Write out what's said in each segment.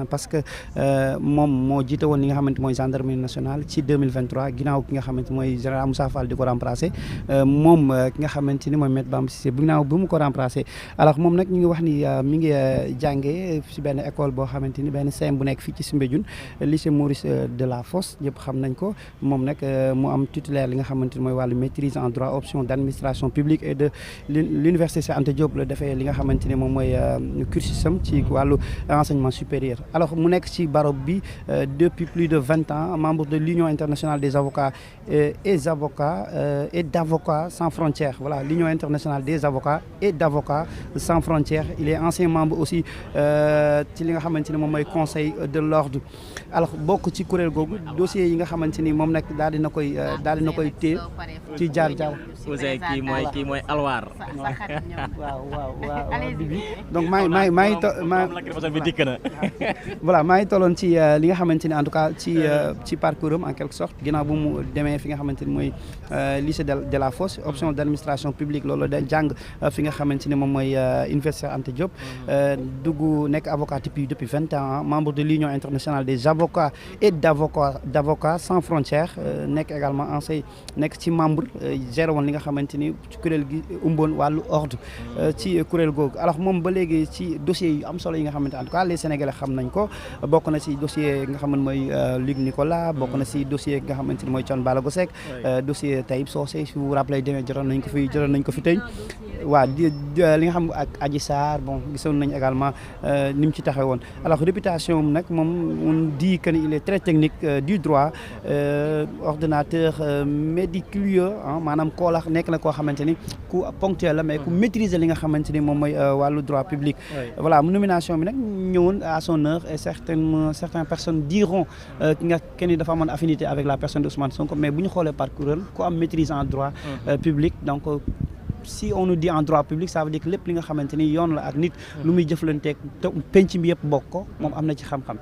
parce que moom moo jiite woon li nga xamante mooy gendarmerie nationale ci 2023 ginnaaw ki nga xamante mooy général Moussa Fall di ko remplacer moom ki nga xamante ni mooy Maître Bamba Cissé ginnaaw bi mu ko remplacer alors moom nag ñu ngi wax ni mi ngi jàngee ci benn école boo xamante ni benn CEM bu nekk fii ci Soumbédioune lycée Maurice Delafosse ñëpp xam nañ ko moom nag mu am titulaire li nga xamante ni mooy wàllu maîtrise en droit option d'administration publique et de l'université Cheikh Anta Diop la defee li nga xamante ni moom mooy cursusam ci wàllu enseignement supérieur. Alors mu nekk ci barreau bi depuis plus de 20 ans membre de l'Union internationale des avocats et d'avocats sans frontières voilà l'Union internationale des avocats et d'avocats sans frontières il est ancien membre aussi ci li nga xamante ni moom mooy conseil de l'ordre alors bokk ci kuréel googu dossier yi nga xamante ni moom nag daal dina koy téye ci jaar kii mooy alwaar waaw Bibi donc maa ngi tolloon ci li nga xamante ni en tout cas ci parcours am en quelque sorte ginnaaw bu mu demee fi nga xamante ni mooy lycée de la Fosse option d'administration publique loolu da jàng fi nga xamante ni moom mooy université Anta Diop dugg nekk avocat depuis 20 ans membre de l'Union internationale des avocats et d'avocats sans frontières nekk également nekk ci membre géré woon li nga xamante ni ci kuréel gi umboon wàllu ordre ci kuréel googu alors moom ba léegi ci dossier yu am solo yi nga xamante en tout cas les Sénégalais xam nañ ko bokk na ci dossier nga xamante mooy Luc Nicolas bokk na ci dossier nga xamante ni mooy Thione Ballago Seck dossier Taïb Socé si vous rappelez demee jotoon nañ ko fi tey waaw li nga xam ak Adji Sarr bon gisoon nañ également ni mu ci taxaw woon alors réputation nag moom on dit que il est très technique du droit ordonnateur méticuleux maanaam koolax nekk na koo xamante ni ku ponctuel la mais ku maîtriser li nga xamante ni moom mooy wàllu droit public voilà nomination bi nag ñëwoon à son heure et certaines personnes diront kenn dafa amoon affinité avec la personne de Ousmane Sonko mais bu ñu xoolee parcours ku am maîtrise en droit public donc si on nous dit en droit public ça veut dire que lépp li nga xamante ni yoon la ak nit lu muy jëflanteeg te penc mi yëpp bokk ko moom am na ci xam-xam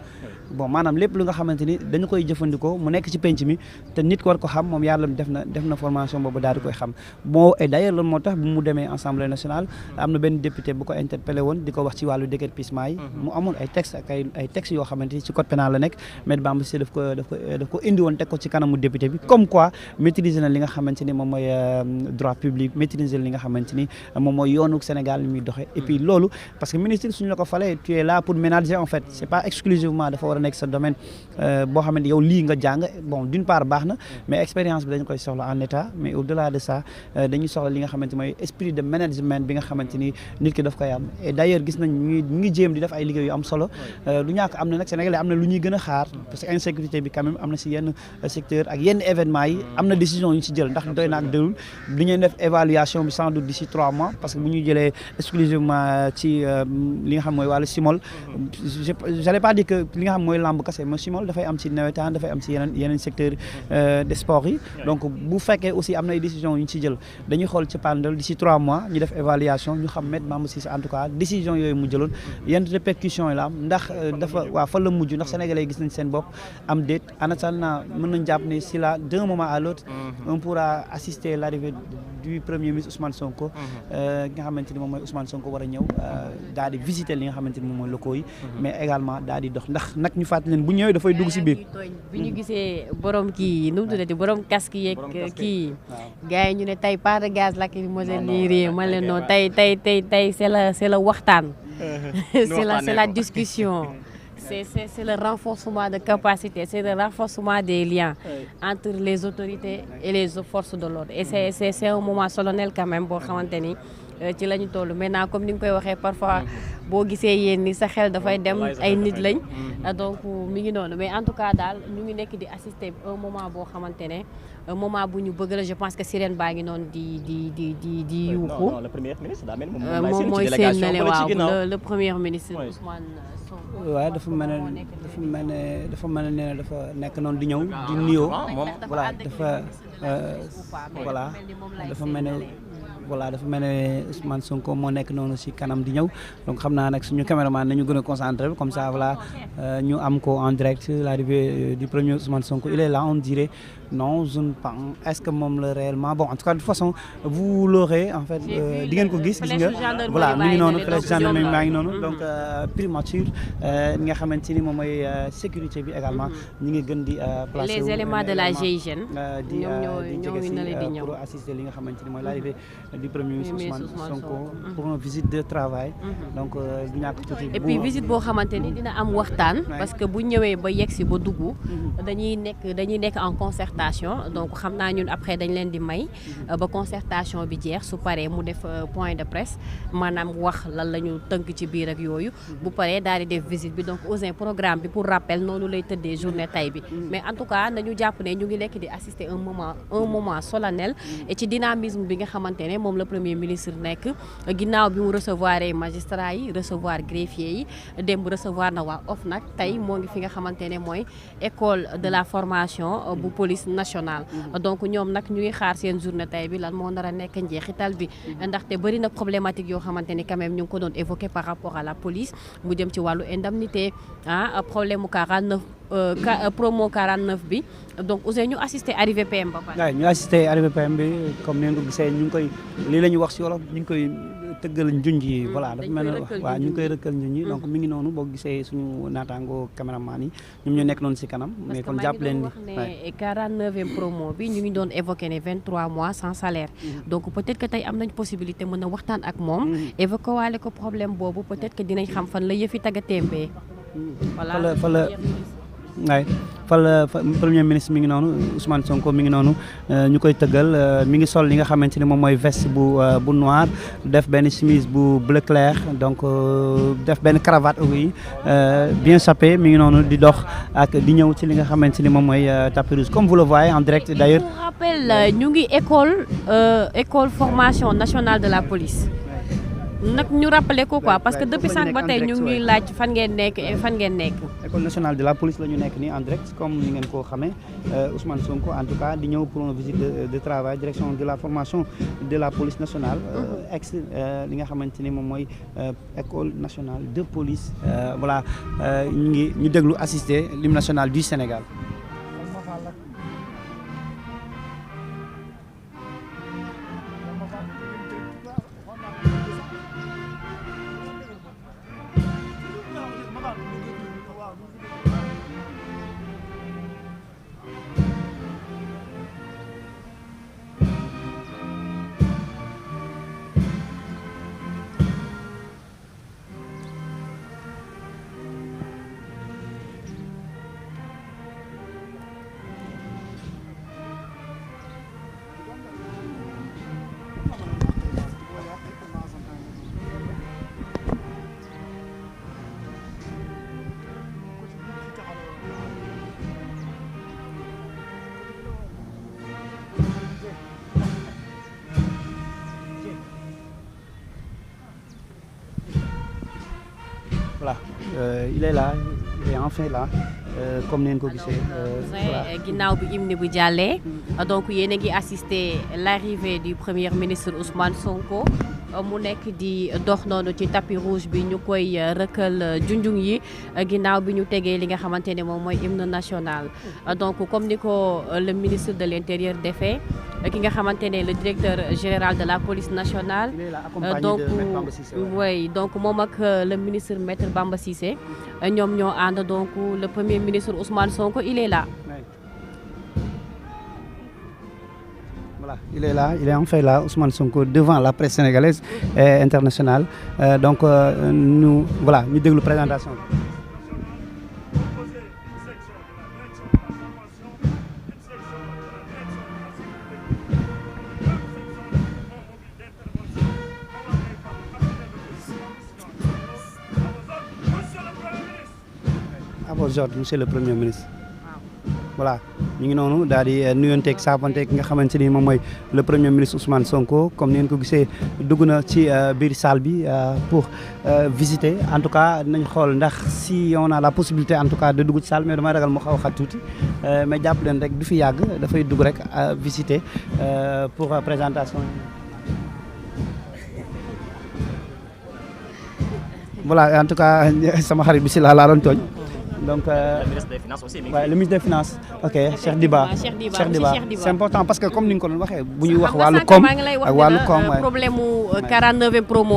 bon maanaam lépp lu nga xamante ni dañu koy jëfandikoo mu nekk ci penc mi te nit war ko xam moom yàlla def na formation boobu daal di koy xam bon et d'ailleurs loolu moo tax bu mu demee Assemblée nationale am na benn député bu ko interpellé woon di ko wax ci wàllu déguerpissement yi mu amoon ay textes yoo xamante ni ci code pénal la nekk Maître Bamba Cissé daf ko indi woon teg ko ci kanamu député bi comme quoi maîtriser na li nga xamante ni moom mooy droit public maîtriser li nga xamante ni moom mooy yoonu Sénégal li muy doxee et puis loolu parce que ministre suñu la ko falee tu es là pour ménager en fait c'est pas exclusivement dafa war a nekk sa domaine boo xamante yow lii nga jàng bon d'une part baax na mais expérience bi dañu koy soxla en état mais au-delà de ça dañuy soxla li nga xamante mooy esprit de management bi nga xamante ni nit ki daf koy am et d'ailleurs gis nañ ñu ngi jéem di def ay liggéey yu am solo lu ñàkk am na nag Sénégalais am na lu ñuy gën a xaar parce que insécurité bi quand même am na si yenn secteur ak yenn événements yi am na décision yu ñu si jël ndax doy na ak dëlul du ñuy def évaluation bi sans doute d'ici 3 mois parce que bu ñu jëlee exclusivement ci li nga xam mooy wàllu simol j'allais pas dire que li nga xam mooy lamb kase mais simol dafay am ci nawetaan dafay am ci yeneen secteur des sports yi donc bu fekkee aussi am na ay décisions yu ñu ci jël dañuy xool ci pandal d'ici 3 mois ñu def évaluation ñu xam Maître Bamba Cissé en tout cas décision yooyu mu jëloon yenn répercussions yi la am ndax dafa fa la mujj ndax sénégalais yi gis nañ seen bopp am déet en attendant mën nañ jàpp ne si la d'un moment à l'autre on pourra assister l'arrivée du premier ministre Ousmane Sonko nga xamante ni moom mooy Ousmane Sonko war a ñëw daal di visiter li nga xamante ni moom mooy locaux yi mais également daal di dox ndax nag ñu fàttali leen bu ñëwee dafay dugg si biir bi ñu gisee borom kii nu mu tuddati borom casque yeeg kii gars yi ñu ne tey pas de gaz lacrymogène nii réew ma leen noonu tey c'est la waxtaan c'est la discussion c'est le renforcement de capacité, c'est le renforcement des liens entre les autorités et les forces de l'ordre. Et c'est un moment solennel quand même boo xamante ni ci la ñu toll maintenant comme ni nga koy waxee parfois boo gisee yéen ni sa xel dafay dem ay nit lañ donc mi ngi noonu mais en tout cas daal ñu ngi nekk di assister un moment boo xamante ne moment bu ñu bëgg la je pense que sirène baa ngi noonu di yuuxu le premier ministre daa mel moom mooy seen na le waaw le premier ministre Ousmane Sonko waaw dafa mel ne dafa nekk noonu di ñëw di nuyoo voilà dafa mel ne voilà dafa mel ne Ousmane Sonko moo nekk noonu si kanam di ñëw donc xam naa nag suñu caméraman nañu gën a concentré comme ça voilà ñu am ko en direct l'arrivée du premier Ousmane Sonko il est là on dirait non je ne pense est-ce que moom la réellement bon en tout cas de toute façon vous l'aurez en fait di ngeen ko gis nga voilà mi ngi noonu flèche gendarmerie maa ngi noonu donc primature nga xamante ni moom mooy sécurité bi également ñi ngi gën di placer les éléments de la GIGN di jege si pour assister li nga xamante ni mooy l'arrivée du premier ministre Ousmane Sonko pour une visite de travail donc du ñàkk tuuti et puis visite boo xamante ni dina am waxtaan parce que bu ñëwee ba yegsi ba dugg dañuy nekk en concertation donc xam naa ñun après dañ leen di may ba concertation bi jeex su paree mu def point de presse maanaam wax lan la ñu tënk ci biir ak yooyu bu paree daal di def visite bi donc Ouzin programme bi pour rappel noonu lay tëddee journée tay bi mais en tout cas nañu jàpp ne ñu ngi nekk di assister un moment solennel et ci dynamisme bi nga xamante ne moom la premier ministre nekk ginnaaw bi mu recevoir magistrats yi recevoir greffiers yi démb recevoir na waa OFNAC tey moo ngi fi nga xamante ne mooy école de la formation bu police nationale donc ñoom nag ñu ngi xaar seen journée tay bi lan moo nar a nekk njeexital bi ndaxte bëri na problématique yoo xamante ni quand même ñu ngi ko doon évoqué par rapport à la police mu jëm ci wàllu indemnité problème mu 49 promo 49 bi donc Ouzin ñu assisté arrivé PM ba pare. waaw ñu assisté arrivé PM bi comme ni nga ko gisee ñu ngi koy lii la ñuy wax si wolof ñu ngi koy tëggal njunj yi voilà dafa mel ne waaw ñu ngi koy rëkkal njunj yi donc mi ngi noonu boo gisee suñu naataango caméraman yi ñoom ñoo nekk noonu si kanam mais kon jàpp leen ni ne 49e promo bi ñu ngi doon évoqué ne 23 mois sans salaire donc peut-être que tey am nañ possibilité mën a waxtaan ak moom évoqué waale ko problème boobu peut-être que dinañ xam fan la yëfi tagga témbee voilà waay fal premier ministre mi ngi noonu Ousmane Sonko mi ngi noonu ñu koy tëggal mi ngi sol li nga xamante ni moom mooy veste bu noir def benn chemise bu bleu clair donc def benn cravate aussi bien sapé mi ngi noonu di dox ak di ñëw ci li nga xamante ni moom mooy tapis rouge comme vous le voyez en direct d'ailleurs. Je vous rappelle ñu ngi école formation nationale de la police. nag ñu rappelé ko quoi parce que depuis sànq ba tey ñu ngi laaj fan ngeen nekk. école nationale de la police la ñu nekk nii en direct comme ni ngeen koo xamee Ousmane Sonko en tout cas di ñëw pour une visite de travail direction de la formation de la police nationale. ex li nga xamante ni moom mooy école nationale de police voilà ñu déglu assister l'hymne national du Sénégal. Voilà, il est là, il est enfin là, comme ni ngeen ko gisee. ginnaaw bi hymne bu jàllee donc yéen a ngi assisté l'arrivée du premier ministre Ousmane Sonko mu nekk di dox noonu ci tapis rouge bi ñu koy rëkkal junjung yi ginnaaw bi ñu tegee li nga xamante ne moom mooy hymne national donc comme ni ko le ministre de l'intérieur defee ki nga xamante ne le directeur général de la police nationale donc oui donc moom ak le ministre maître Bamba Cissé ñoom ñoo ànd donc le premier ministre Ousmane Sonko il est là. Voilà, il est là, il est enfin là, Ousmane Sonko devant la presse sénégalaise et internationale. Donc nous voilà, ñu déglu présentation bi. Bonjour, monsieur le premier ministre. Voilà ñu ngi noonu daal di nuyonteeg saafonteeg ki nga xamante ni moom mooy le premier ministre Ousmane Sonko comme ni ngeen ko gisee dugg na ci biir salle bi pour visiter en tout cas nañ xool ndax si on a la possibilité en tout cas de dugg ci salle mais damay ragal mu xaw a xat tuuti mais jàpp leen rek du fi yàgg dafay dugg rek visiter pour présentation voilà en tout cas sama xarit bi si laa doon tooñ donc le ministre des finances aussi. le ministre des finances ok Cheikh Diba c'est important parce que comme ni nga ko doon waxee bu ñuy wax wàllu koom ak wàllu koom problème mu 49e promo